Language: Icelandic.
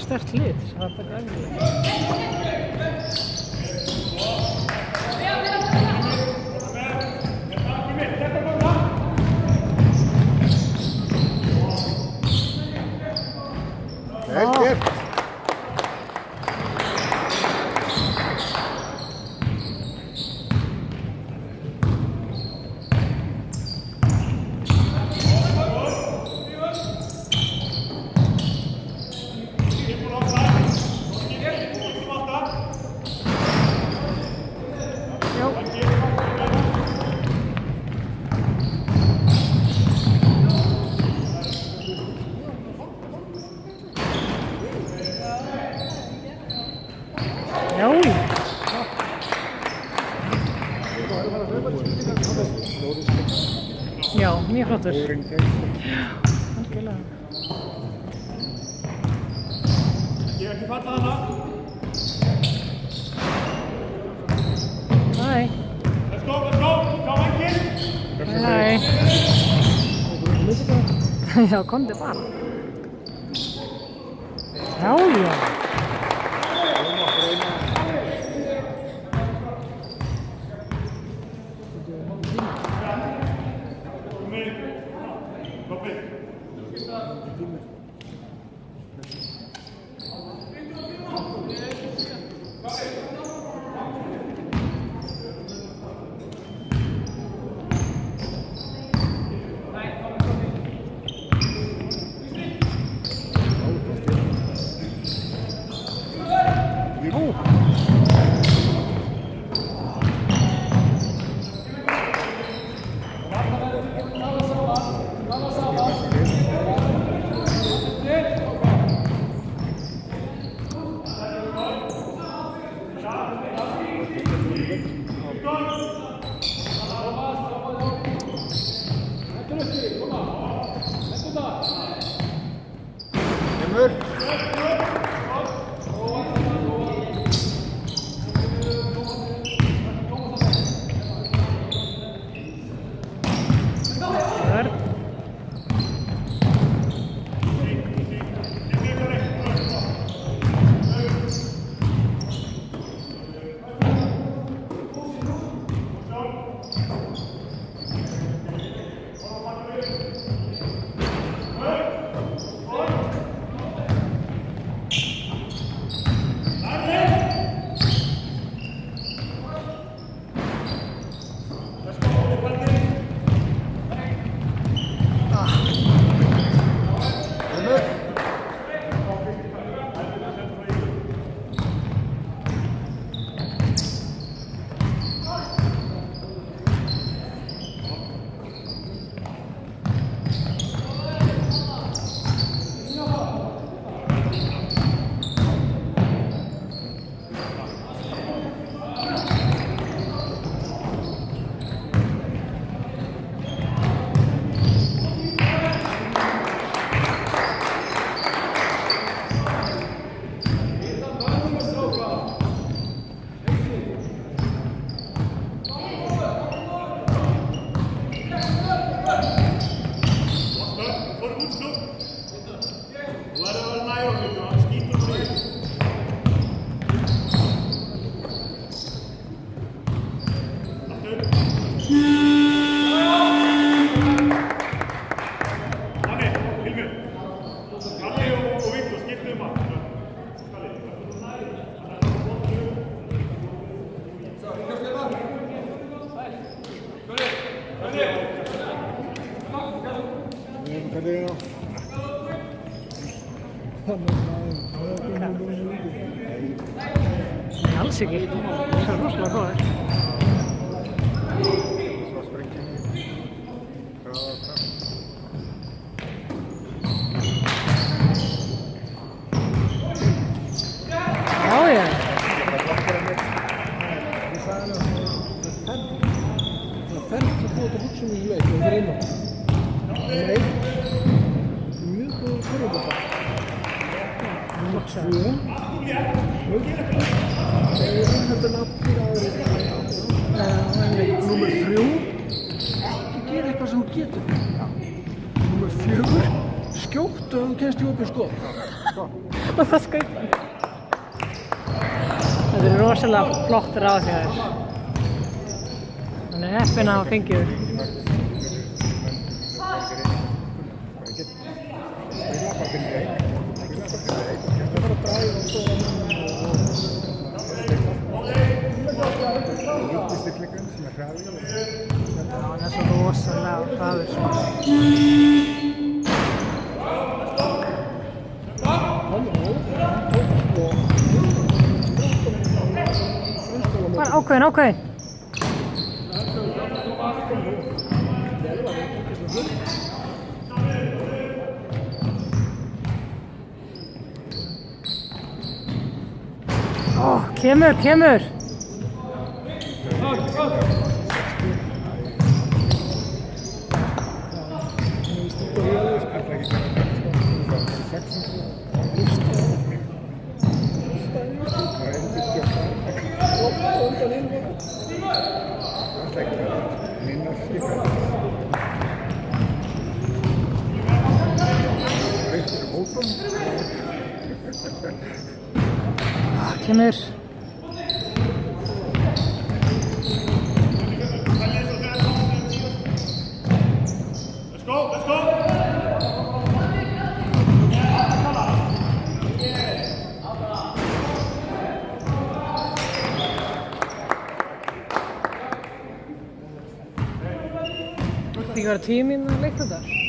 Sterkt lið, það er bara Vel gert. Já, mjög flottur. Algjörlega. Ég hef ekki fallað hana. Nei. Já, komdu bara. Já, já. Kemur. Vörn. Nei, alls ekki. Það er rosalega góður. Svo springir niður. Hraðar fram. Já, já. Það fer ekki að fóta hugsunum í leik og það er inn á. Nei, mjög góður körfubolta. Númer 2. Það er einhvern allir árið. Númer 3. Ekki gera eitthvað sem þú getur. Númer 4. Skjótt og þú kennst í opið skot. Og það skaut hann. Þetta er rosalega flott ráð hjá þér. Hann er heppinn að hafa fengið þér. Hann er svo rosalega hraður sko. Ákveðin. Ó, kemur. Kemur. Let's go, let's go! You got a team in the leik þetta?